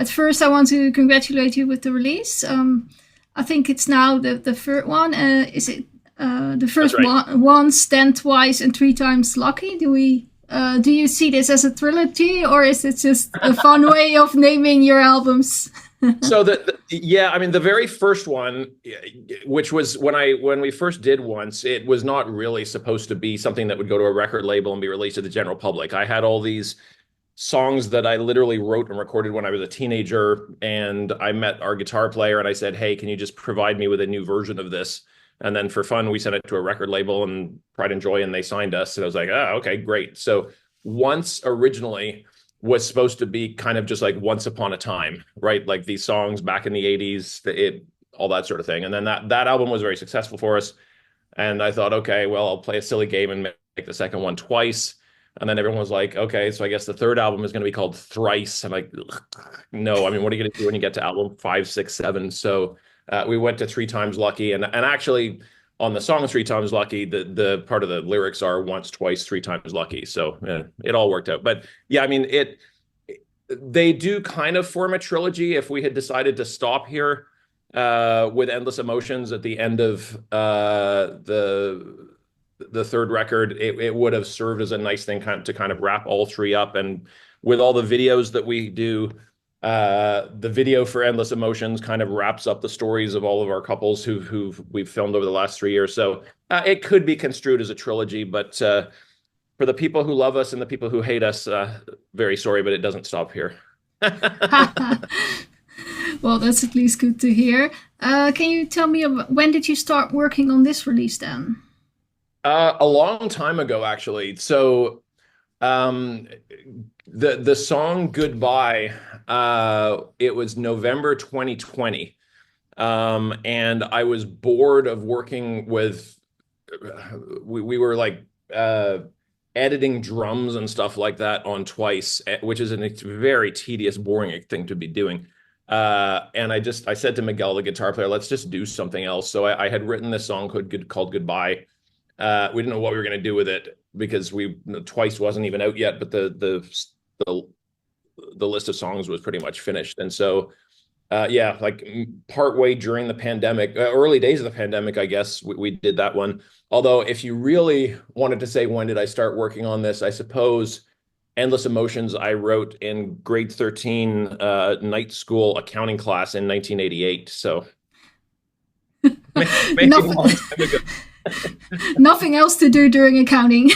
at first I want to congratulate you with the release. I think it's now the third one. Is it the That's first right. one? Once, then twice, and three times lucky. Do you see this as a trilogy, or is it just a fun way of naming your albums? So yeah, I mean the very first one, which was when we first did Once, it was not really supposed to be something that would go to a record label and be released to the general public. I had all these songs that I literally wrote and recorded when I was a teenager, and I met our guitar player and I said, "Hey, can you just provide me with a new version of this?" And then for fun, we sent it to a record label and Pride and Joy, and they signed us. And I was like, "Oh, okay, great." So Once originally was supposed to be kind of just like Once Upon a Time, right? Like these songs back in the 80s, all that sort of thing. And then that album was very successful for us. And I thought, okay, well, I'll play a silly game and make the second one twice. And then everyone was like, okay, so I guess the third album is going to be called Thrice. I'm like, no, I mean, what are you going to do when you get to album five, six, seven? So we went to Three Times Lucky. And actually, on the song Three Times Lucky, the part of the lyrics are once, twice, three times lucky. So it all worked out. But yeah, I mean, they do kind of form a trilogy. If we had decided to stop here with Endless Emotions at the end of the third record, it would have served as a nice thing to kind of wrap all three up. And with all the videos that we do, the video for Endless Emotions kind of wraps up the stories of all of our couples who we've filmed over the last 3 years. So it could be construed as a trilogy, but for the people who love us and the people who hate us, very sorry, but it doesn't stop here. Well, that's at least good to hear. Can you tell me when did you start working on this release then? A long time ago, actually. So um, the song Goodbye, it was November 2020. And I was bored of working with, we were like editing drums and stuff like that on Twice, which is a very tedious, boring thing to be doing. And I said to Miguel, the guitar player, let's just do something else. So I had written this song called Goodbye. We didn't know what we were going to do with it because Twice wasn't even out yet, but the list of songs was pretty much finished. And so yeah, like part way during the pandemic, early days of the pandemic, I guess we did that one. Although, if you really wanted to say when did I start working on this, I suppose Endless Emotions I wrote in grade 13 night school accounting class in 1988. So maybe a long Nothing, time ago. nothing else to do during accounting.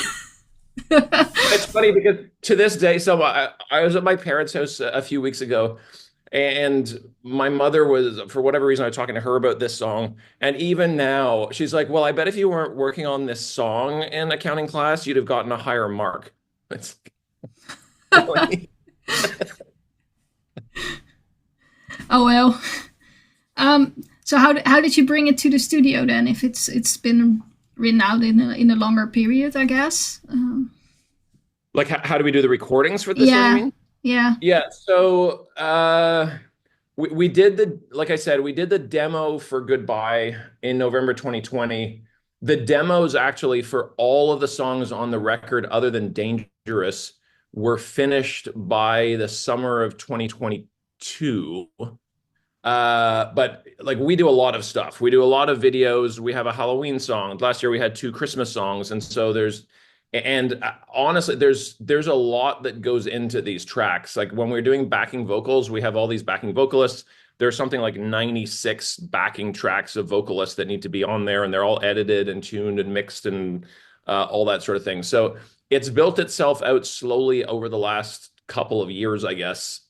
It's funny because to this day, so I was at my parents' house a few weeks ago, and my mother was, for whatever reason, I was talking to her about this song. And even now, she's like, well, I bet if you weren't working on this song in accounting class, you'd have gotten a higher mark. It's really. Oh well. So how did you bring it to the studio then? If it's been written out in a longer period, I guess. Like, how do we do the recordings for this one, you Yeah, mean? yeah. Yeah, so we did like I said, we did the demo for Goodbye in November 2020. The demos actually for all of the songs on the record, other than Dangerous, were finished by the summer of 2022. But like we do a lot of stuff. We do a lot of videos. We have a Halloween song. Last year we had two Christmas songs, and so honestly, there's a lot that goes into these tracks. Like when we're doing backing vocals, we have all these backing vocalists. There's something like 96 backing tracks of vocalists that need to be on there, and they're all edited and tuned and mixed and all that sort of thing. So it's built itself out slowly over the last couple of years, I guess,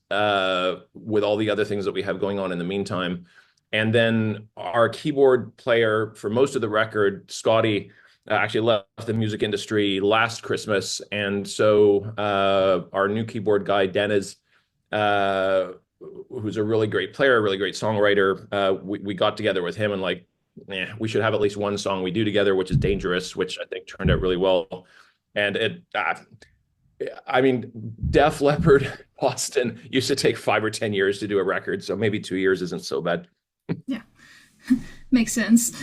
with all the other things that we have going on in the meantime. And then our keyboard player for most of the record, Scotty, actually left the music industry last Christmas. And so our new keyboard guy, Dennis, who's a really great player, a really great songwriter, we got together with him and like, we should have at least one song we do together, which is Dangerous, which I think turned out really well. And I mean, Def Leppard, Boston used to take 5 or 10 years to do a record, so maybe 2 years isn't so bad. Yeah. Makes sense.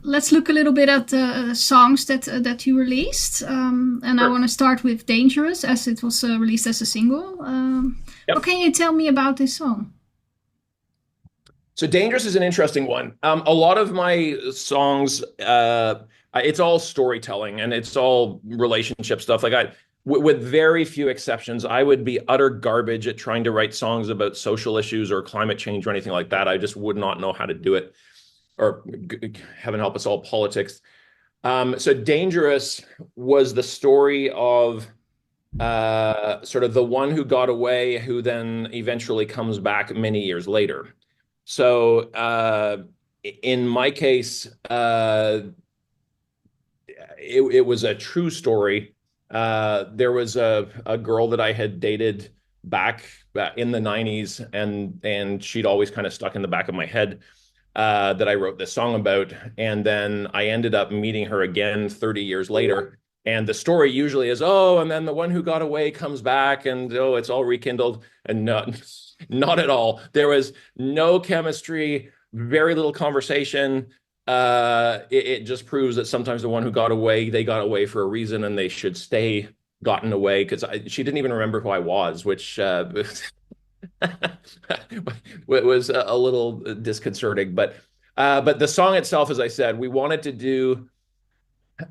Let's look a little bit at the songs that you released, and I Sure. want to start with "Dangerous" as it was released as a single. What Yep. can you tell me about this song? So Dangerous is an interesting one. A lot of my songs, it's all storytelling and it's all relationship stuff. With very few exceptions, I would be utter garbage at trying to write songs about social issues or climate change or anything like that. I just would not know how to do it, or heaven help us all, politics. So Dangerous was the story of sort of the one who got away, who then eventually comes back many years later. So in my case, it was a true story. There was a girl that I had dated back in the 90s, and she'd always kind of stuck in the back of my head that I wrote this song about. And then I ended up meeting her again 30 years later. And the story usually is, oh, and then the one who got away comes back, and oh, it's all rekindled. And not at all. There was no chemistry, very little conversation. It just proves that sometimes the one who got away, they got away for a reason, and they should stay gotten away, because she didn't even remember who I was, which was a little disconcerting. But the song itself, as I said, we wanted to do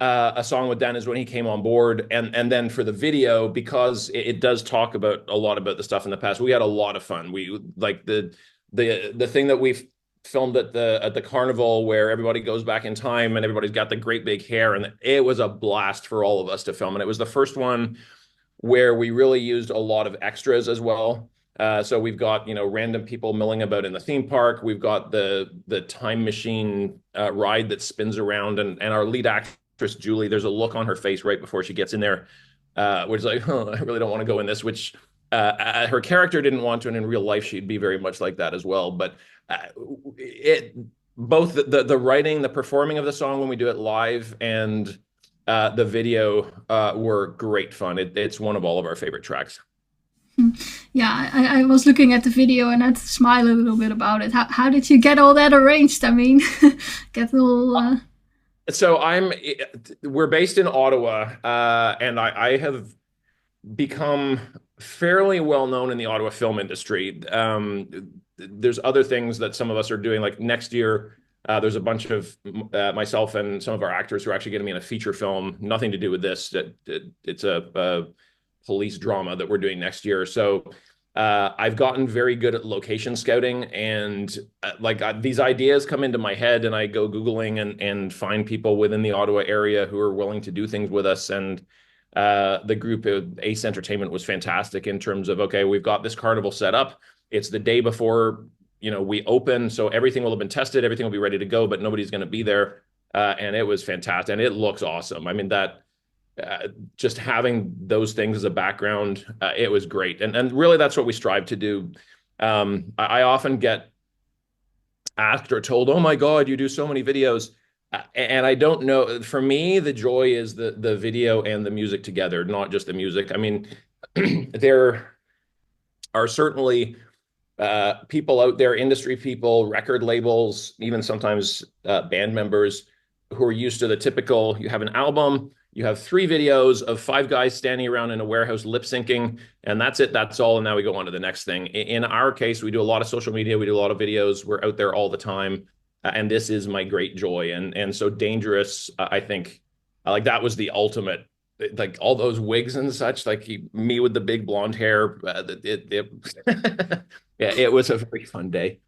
a song with Dennis when he came on board, and then for the video, because it does talk about a lot about the stuff in the past. We had a lot of fun. We like the thing that we filmed at the carnival, where everybody goes back in time and everybody's got the great big hair, and it was a blast for all of us to film. And it was the first one where we really used a lot of extras as well. So we've got, random people milling about in the theme park. We've got the time machine ride that spins around, and our lead actress, Julie, there's a look on her face right before she gets in there, which is like, oh, I really don't want to go in this, which her character didn't want to, and in real life, she'd be very much like that as well. But it both the writing, the performing of the song when we do it live, and the video were great fun. It's one of all of our favorite tracks. Yeah, I was looking at the video and I had to smile a little bit about it. How did you get all that arranged? I mean, get all. So we're based in Ottawa, and I have become fairly well known in the Ottawa film industry. There's other things that some of us are doing, like next year. There's a bunch of myself and some of our actors who are actually going to be in a feature film, nothing to do with this. It's a police drama that we're doing next year. So I've gotten very good at location scouting, and these ideas come into my head, and I go Googling and find people within the Ottawa area who are willing to do things with us. And the group of Ace Entertainment was fantastic in terms of, okay, we've got this carnival set up. It's the day before we open, so everything will have been tested, everything will be ready to go, but nobody's going to be there. And it was fantastic, and it looks awesome. I mean, that just having those things as a background, it was great. And really, that's what we strive to do. I often get asked or told, "Oh my God, you do so many videos," and I don't know. For me, the joy is the video and the music together, not just the music. I mean, there are certainly people out there, industry people, record labels, even sometimes band members, who are used to the typical, you have an album, you have 3 videos of 5 guys standing around in a warehouse lip syncing, and that's it, that's all, and now we go on to the next thing. In our case, we do a lot of social media, we do a lot of videos, we're out there all the time, and this is my great joy. And so Dangerous, I think, like that was the ultimate, like all those wigs and such, like me with the big blonde hair, yeah, it was a very fun day.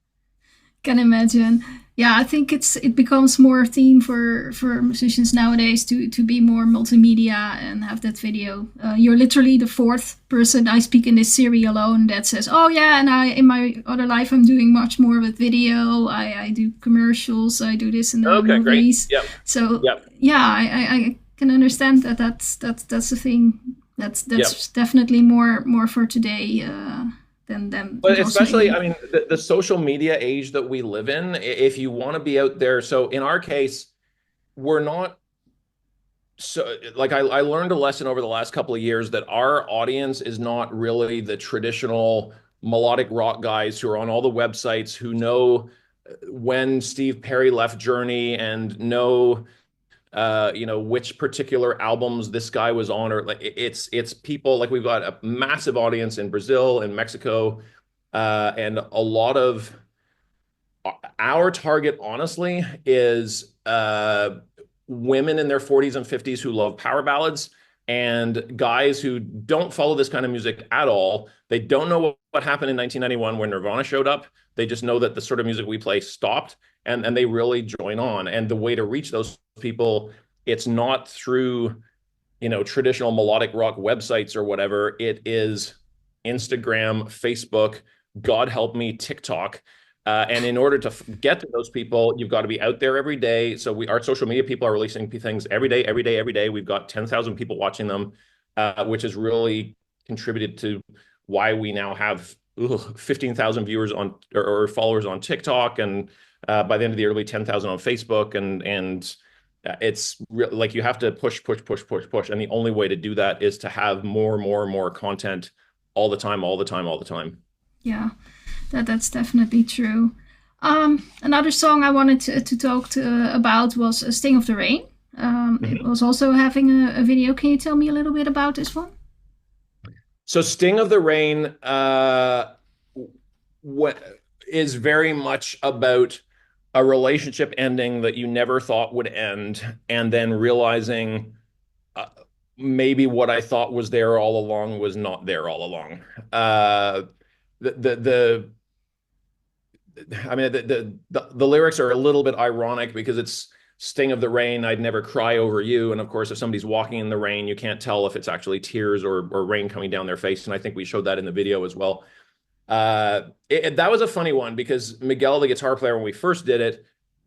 Can imagine. Yeah, I think it becomes more a theme for musicians nowadays to be more multimedia and have that video. You're literally the 4th person I speak in this series alone that says, "Oh yeah, and I in my other life I'm doing much more with video. I do commercials. I do this in the Okay, great. movies." Yep. So Yep. yeah, I can understand that's the thing. That's Yep. definitely more for today. Than But those especially, I maybe. mean, the social media age that we live in, if you want to be out there. So in our case, we're not, so like I learned a lesson over the last couple of years that our audience is not really the traditional melodic rock guys who are on all the websites, who know when Steve Perry left Journey and know which particular albums this guy was on, or like it's people like we've got a massive audience in Brazil and Mexico, and a lot of our target, honestly, is women in their 40s and 50s who love power ballads and guys who don't follow this kind of music at all. They don't know what happened in 1991 when Nirvana showed up. They just know that the sort of music we play stopped, and they really join on. And the way to reach those people, it's not through traditional melodic rock websites or whatever. It is Instagram, Facebook, God help me, TikTok. And in order to get to those people, you've got to be out there every day. So our social media people are releasing things every day, every day, every day. We've got 10,000 people watching them, which has really contributed to why we now have 15,000 viewers on or followers on TikTok, and by the end of the year, it'll be 10,000 on Facebook, and it's like you have to push, push, push, push, push, and the only way to do that is to have more, more, more content all the time, all the time, all the time. Yeah, that's definitely true. Another song I wanted to talk about was Sting of the Rain. It was also having a video. Can you tell me a little bit about this one? So Sting of the Rain is very much about a relationship ending that you never thought would end, and then realizing maybe what I thought was there all along was not there all along. The I mean the lyrics are a little bit ironic because it's Sting of the Rain, I'd never cry over you. And of course, if somebody's walking in the rain, you can't tell if it's actually tears or rain coming down their face. And I think we showed that in the video as well. That was a funny one because Miguel, the guitar player, when we first did it,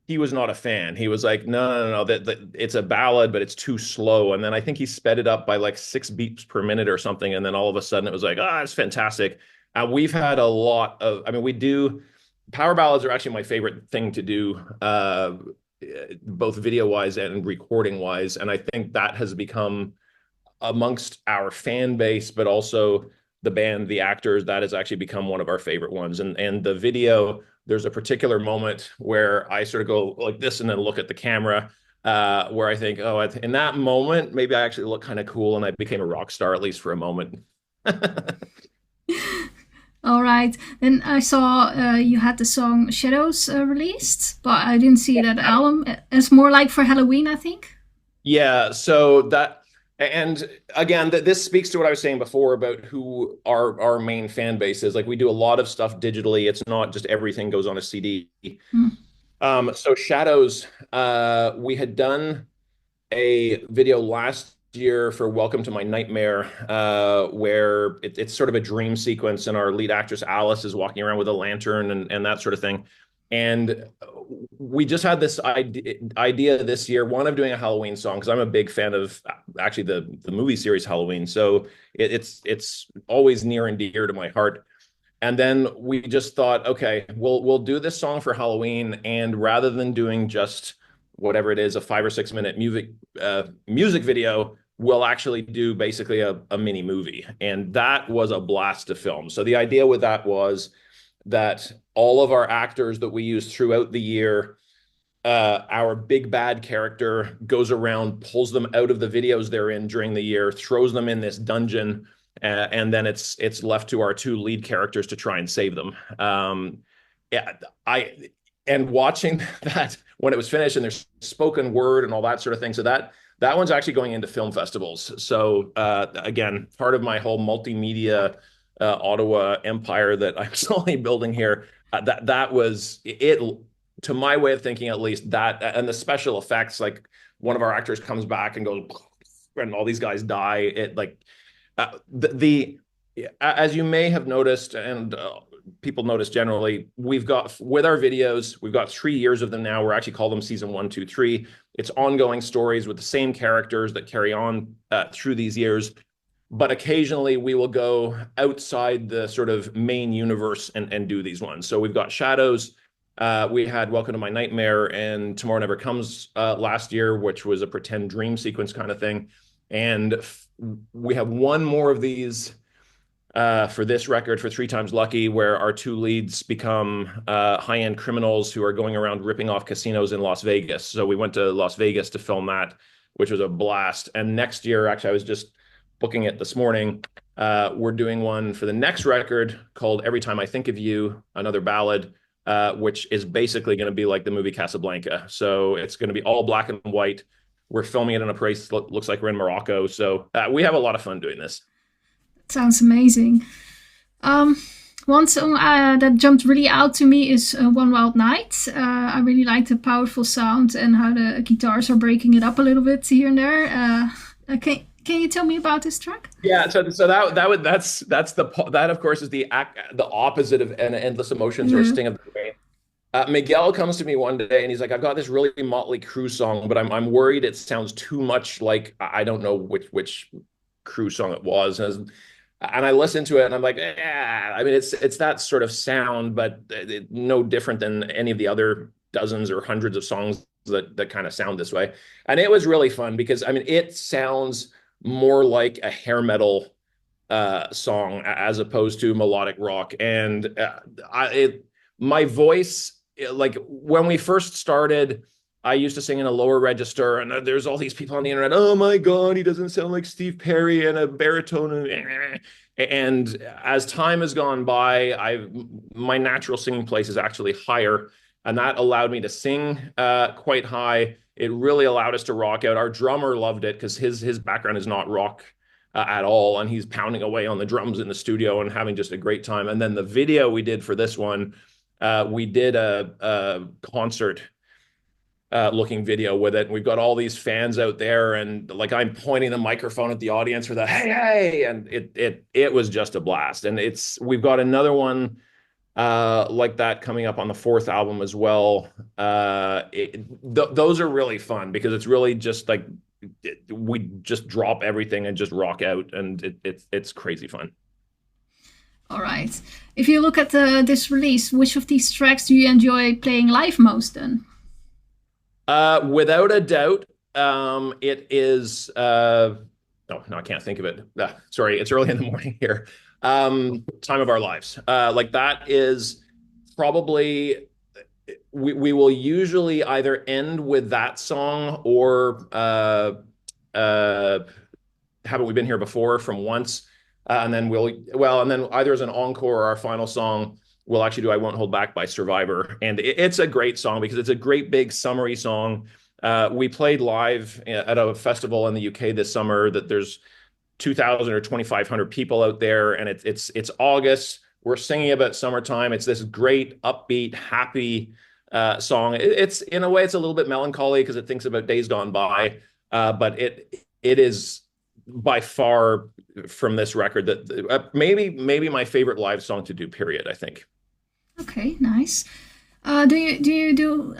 he was not a fan. He was like, no, that it's a ballad, but it's too slow. And then I think he sped it up by like 6 beats per minute or something. And then all of a sudden it was like, it's fantastic. We've had a lot of, I mean, we do, power ballads are actually my favorite thing to do, both video wise and recording wise. And I think that has become amongst our fan base, but also the band, the actors, that has actually become one of our favorite ones. And the video, there's a particular moment where I sort of go like this and then look at the camera, where I think, in that moment, maybe I actually look kind of cool and I became a rock star, at least for a moment. All right. Then I saw you had the song Shadows released, but I didn't see that album. It's more like for Halloween, I think. Yeah. So that, and again, this speaks to what I was saying before about who our main fan base is. Like we do a lot of stuff digitally. It's not just everything goes on a CD. So Shadows, we had done a video last year for Welcome to My Nightmare, where it's sort of a dream sequence, and our lead actress Alice is walking around with a lantern and that sort of thing. And we just had this idea this year, one, of doing a Halloween song, because I'm a big fan of actually the movie series Halloween. So it's always near and dear to my heart. And then we just thought, okay, we'll do this song for Halloween, and rather than doing just whatever it is, a 5 or 6 minute music video, we'll actually do basically a mini movie. And that was a blast to film. So the idea with that was that all of our actors that we use throughout the year, our big bad character goes around, pulls them out of the videos they're in during the year, throws them in this dungeon, and then it's left to our 2 lead characters to try and save them. And watching that when it was finished, and there's spoken word and all that sort of thing. So that one's actually going into film festivals. So again, part of my whole multimedia Ottawa empire that I'm slowly building here. That was it, to my way of thinking, at least. That and the special effects, like one of our actors comes back and goes, and all these guys die. It like as you may have noticed, and people notice generally, we've got, with our videos, we've got 3 years of them now. We're actually call them season 1, 2, 3. It's ongoing stories with the same characters that carry on through these years. But occasionally we will go outside the sort of main universe and do these ones. So we've got Shadows. We had Welcome to My Nightmare and Tomorrow Never Comes last year, which was a pretend dream sequence kind of thing. And we have one more of these for this record for Three Times Lucky, where our two leads become high-end criminals who are going around ripping off casinos in Las Vegas. So we went to Las Vegas to film that, which was a blast. And next year, actually, I was just booking it this morning. We're doing one for the next record called Every Time I Think of You, another ballad, which is basically going to be like the movie Casablanca. So it's going to be all black and white. We're filming it in a place that looks like we're in Morocco. So we have a lot of fun doing this. Sounds amazing. One song that jumped really out to me is One Wild Night. I really like the powerful sound and how the guitars are breaking it up a little bit here and there. Can you tell me about this track? Yeah, so that of course is the opposite of an Endless Emotions or Sting of the Rain. Miguel comes to me one day and he's like, I've got this really Motley Crue song, but I'm worried it sounds too much like I don't know which Crue song it was. And I listened to it and I'm like, I mean, it's that sort of sound, but no different than any of the other dozens or hundreds of songs that kind of sound this way. And it was really fun because, I mean, it sounds more like a hair metal song as opposed to melodic rock. And my voice, like when we first started, I used to sing in a lower register, and there's all these people on the internet. Oh my God, he doesn't sound like Steve Perry and a baritone. And as time has gone by, my natural singing place is actually higher, and that allowed me to sing quite high. It really allowed us to rock out. Our drummer loved it because his background is not rock at all, and he's pounding away on the drums in the studio and having just a great time. And then the video we did for this one, we did a concert looking video with it. And we've got all these fans out there, and like I'm pointing the microphone at the audience for the hey, and it was just a blast. And we've got another one like that coming up on the fourth album as well. Those are really fun because it's really just like we just drop everything and just rock out, and it's crazy fun. All right. If you look at this release, which of these tracks do you enjoy playing live most then? Without a doubt, it is. No, I can't think of it. Sorry, it's early in the morning here. Time of Our Lives. Like that is probably we will usually either end with that song or Haven't We Been Here Before from Once, and then and then either as an encore or our final song, we'll actually do I Won't Hold Back by Survivor. And it's a great song because it's a great big summery song. We played live at a festival in the UK this summer that there's 2,000 or 2,500 people out there, and it's August. We're singing about summertime. It's this great, upbeat, happy song. It's in a way, it's a little bit melancholy because it thinks about days gone by, but it is by far from this record that maybe my favorite live song to do. Period. I think. Okay, nice. Do you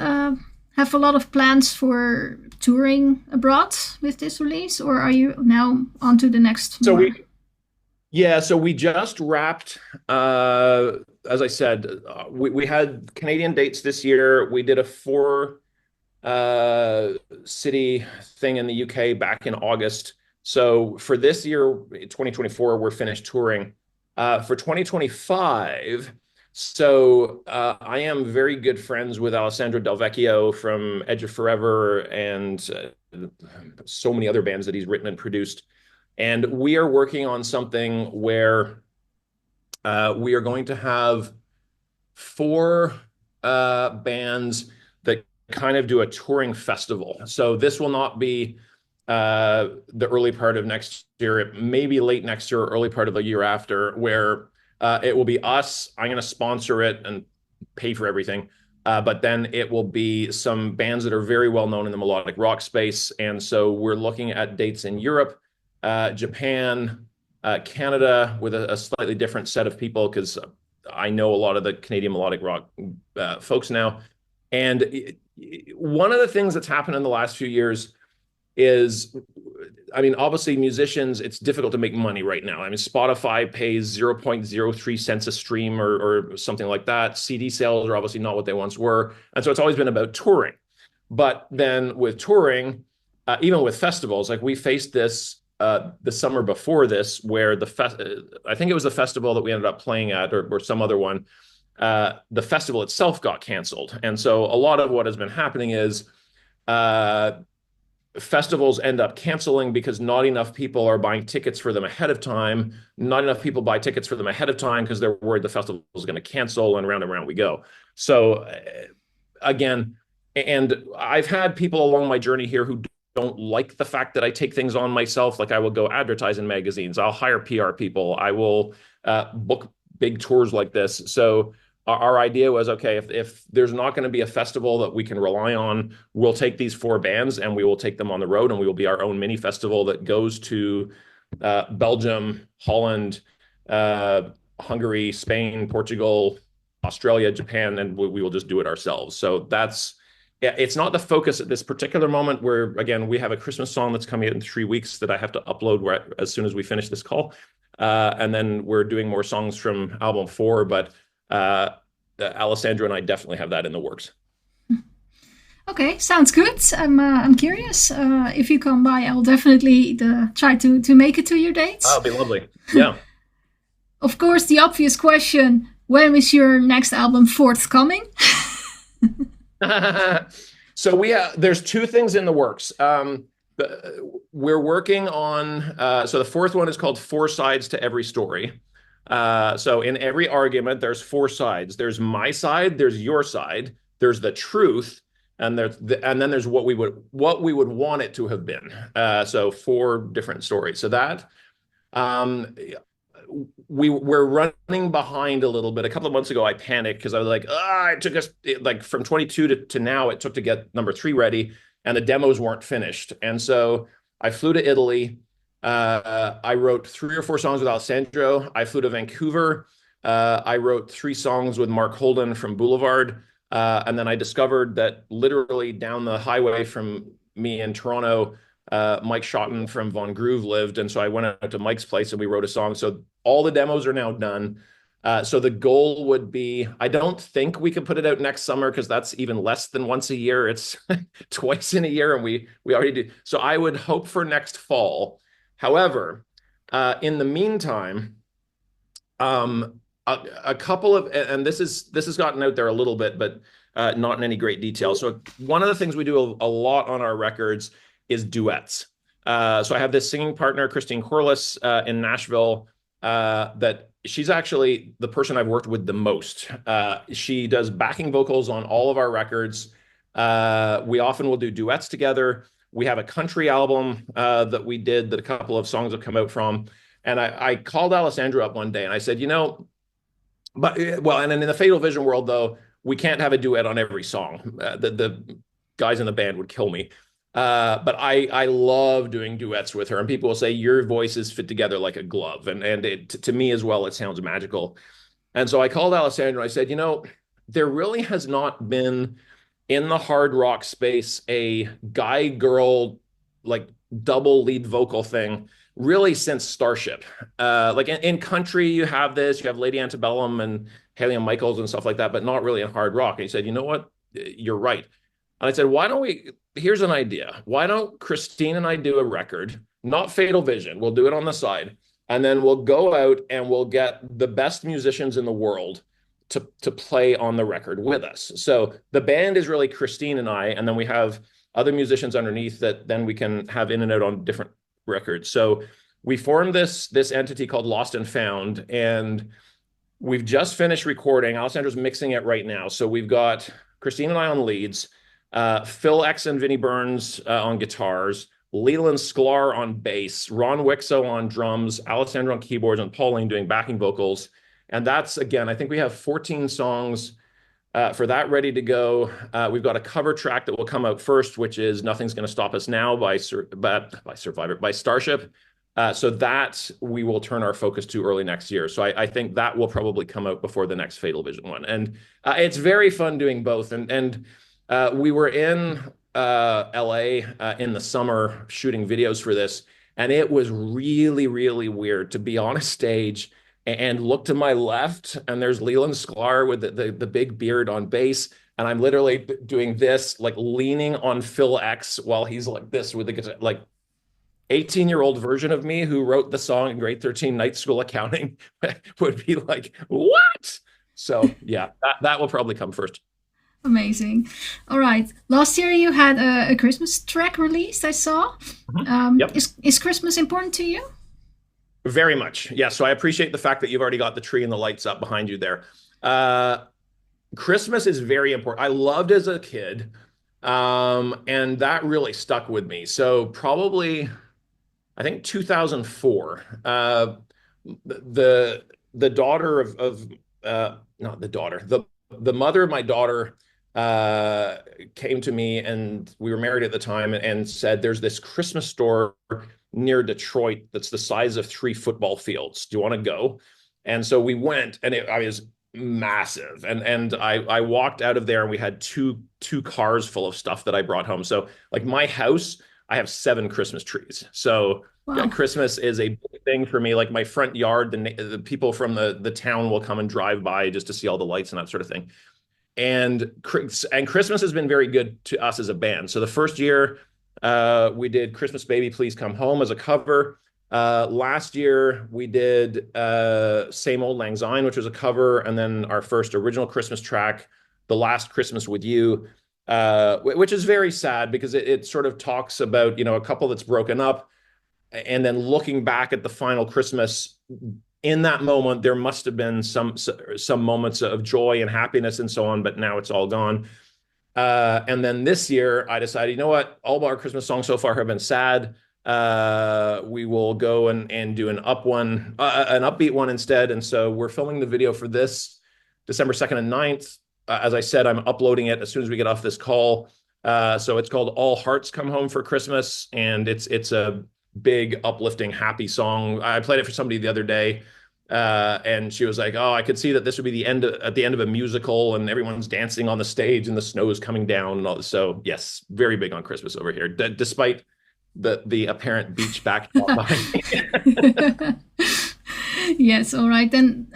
have a lot of plans for touring abroad with this release, or are you now on to the next? So we just wrapped. As I said, we had Canadian dates this year. We did a 4-city thing in the UK back in August. So for this year, 2024, we're finished touring. For 2025. So I am very good friends with Alessandro Del Vecchio from Edge of Forever and so many other bands that he's written and produced. And we are working on something where we are going to have 4 bands that kind of do a touring festival. So this will not be the early part of next year. It may be late next year or early part of the year after, where it will be us. I'm going to sponsor it and pay for everything. But then it will be some bands that are very well known in the melodic rock space. And so we're looking at dates in Europe, Japan, Canada, with a slightly different set of people because I know a lot of the Canadian melodic rock folks now. And one of the things that's happened in the last few years is, I mean, obviously musicians, it's difficult to make money right now. I mean, Spotify pays 0.03 cents a stream or something like that. CD sales are obviously not what they once were. And so it's always been about touring. But then with touring, even with festivals, like we faced this the summer before this, where I think it was the festival that we ended up playing at, or some other one. The festival itself got canceled, and so a lot of what has been happening is uh, festivals end up canceling because not enough people are buying tickets for them ahead of time. Not enough people buy tickets for them ahead of time because they're worried the festival is going to cancel, and around we go. So again, and I've had people along my journey here who don't like the fact that I take things on myself. Like I will go advertise in magazines. I'll hire PR people. I will book big tours like this. So our idea was, okay, if there's not going to be a festival that we can rely on, we'll take these four bands and we will take them on the road, and we will be our own mini festival that goes to Belgium, Holland, Hungary, Spain, Portugal, Australia, Japan, and we will just do it ourselves. So it's not the focus at this particular moment, where, again, we have a Christmas song that's coming out in 3 weeks that I have to upload as soon as we finish this call. And then we're doing more songs from album 4, but Alessandro and I definitely have that in the works. Okay, sounds good. I'm curious. If you come by, I'll definitely try to make it to your dates. Oh, it'll be lovely. Yeah. Of course, the obvious question: when is your next album forthcoming? So there's two things in the works. We're working on, so the fourth one is called Four Sides to Every Story. So in every argument, there's four sides. There's my side, there's your side, there's the truth, and then there's what we would want it to have been. So four different stories. So that we're running behind a little bit. A couple of months ago, I panicked because I was like, it took us like from 22 to now, it took to get number 3 ready, and the demos weren't finished. And so I flew to Italy. I wrote 3 or 4 songs with Alessandro. I flew to Vancouver. I wrote 3 songs with Mark Holden from Boulevard. And then I discovered that literally down the highway from me in Toronto, Mike Schotten from Von Groove lived. And so I went out to Mike's place and we wrote a song. So all the demos are now done. So the goal would be, I don't think we could put it out next summer because that's even less than once a year. It's twice in a year, and we already do. So I would hope for next fall. However, in the meantime, a couple of, and this has gotten out there a little bit, but not in any great detail. So one of the things we do a lot on our records is duets. So I have this singing partner, Christine Corliss, in Nashville, that she's actually the person I've worked with the most. She does backing vocals on all of our records. We often will do duets together. We have a country album that we did that a couple of songs have come out from. And I called Alessandro up one day and I said, and in the Fatal Vision world, though, we can't have a duet on every song. The guys in the band would kill me. But I love doing duets with her, and people will say your voices fit together like a glove, and to me as well, it sounds magical. And so I called Alessandro and I said, there really has not been in the hard rock space a guy girl like double lead vocal thing really since Starship. Like in country, you have Lady Antebellum and Haley Michaels and stuff like that, but not really in hard rock. And he said, you know what? You're right. And I said, here's an idea. Why don't Christine and I do a record, not Fatal Vision, we'll do it on the side, and then we'll go out and we'll get the best musicians in the world to play on the record with us. So the band is really Christine and I, and then we have other musicians underneath that then we can have in and out on different records. So we formed this entity called Lost and Found, and we've just finished recording. Alessandro's mixing it right now. So we've got Christine and I on leads, Phil X and Vinnie Burns on guitars, Leland Sklar on bass, Ron Wixo on drums, Alessandro on keyboards, and Pauline doing backing vocals. And that's, again, I think we have 14 songs for that ready to go. We've got a cover track that will come out first, which is Nothing's Gonna Stop Us Now by Starship. So that we will turn our focus to early next year. So I think that will probably come out before the next Fatal Vision one. And it's very fun doing both. And we were in LA in the summer shooting videos for this, and it was really, really weird to be on a stage and look to my left, and there's Leland Sklar with the big beard on bass, and I'm literally doing this, like leaning on Phil X while he's like this with the guitar. Like, 18-year-old version of me who wrote the song in grade 13 night school accounting would be like, what? So yeah, that will probably come first. Amazing. All right. Last year you had a Christmas track released, I saw. Mhm. Yep. Is Christmas important to you? Very much. Yeah. So I appreciate the fact that you've already got the tree and the lights up behind you there. Uh, Christmas is very important. I loved as a kid, and that really stuck with me. So probably, I think 2004. The the daughter of not the daughter, the mother of my daughter uh, came to me, and we were married at the time, and said, "There's this Christmas store near Detroit that's the size of 3 football fields. Do you want to go?" And so we went, and I was massive, and I walked out of there, and we had two cars full of stuff that I brought home. So like my house, I have 7 Christmas trees. So yeah, Wow. Christmas is a big thing for me. Like my front yard, the people from the town will come and drive by just to see all the lights and that sort of thing. And Christmas has been very good to us as a band. So the first year, we did "Christmas Baby, Please Come Home" as a cover. Last year we did "Same Old Lang Syne," which was a cover, and then our first original Christmas track, "The Last Christmas with You," which is very sad because it sort of talks about, a couple that's broken up, and then looking back at the final Christmas. In that moment, there must have been some moments of joy and happiness and so on, but now it's all gone. And then this year, I decided, you know what? All of our Christmas songs so far have been sad. We will go and do an upbeat one instead. And so we're filming the video for this December 2nd and 9th. As I said, I'm uploading it as soon as we get off this call. So it's called "All Hearts Come Home for Christmas," and it's a big, uplifting, happy song. I played it for somebody the other day, and she was like, "Oh, I could see that this would be at the end of a musical, and everyone's dancing on the stage, and the snow is coming down." And all. So yes, very big on Christmas over here, despite the apparent beach backdrop behind me. Yes, all right. Then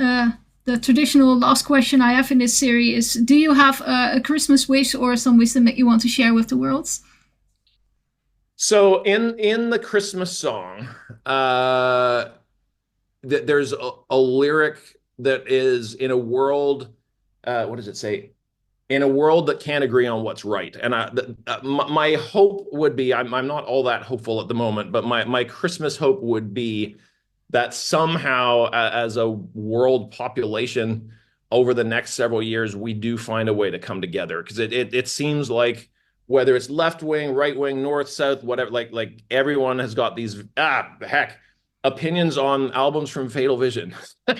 the traditional last question I have in this series is: do you have a Christmas wish or some wisdom that you want to share with the world? So in the Christmas song, there's a lyric that is, in a world, what does it say? In a world that can't agree on what's right. And my hope would be, I'm not all that hopeful at the moment, but my Christmas hope would be that somehow, as a world population over the next several years, we do find a way to come together. Because it seems like, whether it's left wing, right wing, north, south, whatever, like everyone has got these heck opinions on albums from Fatal Vision,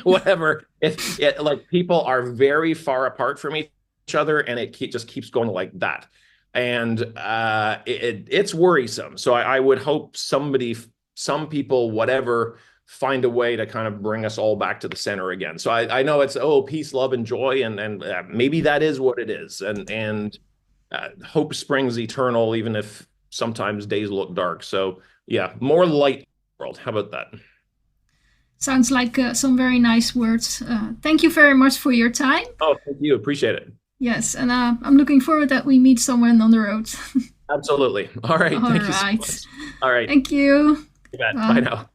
whatever. Like people are very far apart from each other, and just keeps going like that. And it's worrisome. So I would hope some people, whatever, find a way to kind of bring us all back to the center again. So I know it's, peace, love, and joy, and maybe that is what it is. And hope springs eternal, even if sometimes days look dark. So yeah, more light world. How about that? Sounds like some very nice words. Thank you very much for your time. Oh, thank you. Appreciate it. Yes, and I'm looking forward that we meet somewhere on the road. Absolutely. All right. All Thank you so right. much. All right. Thank you. You bet. Bye Bye. now.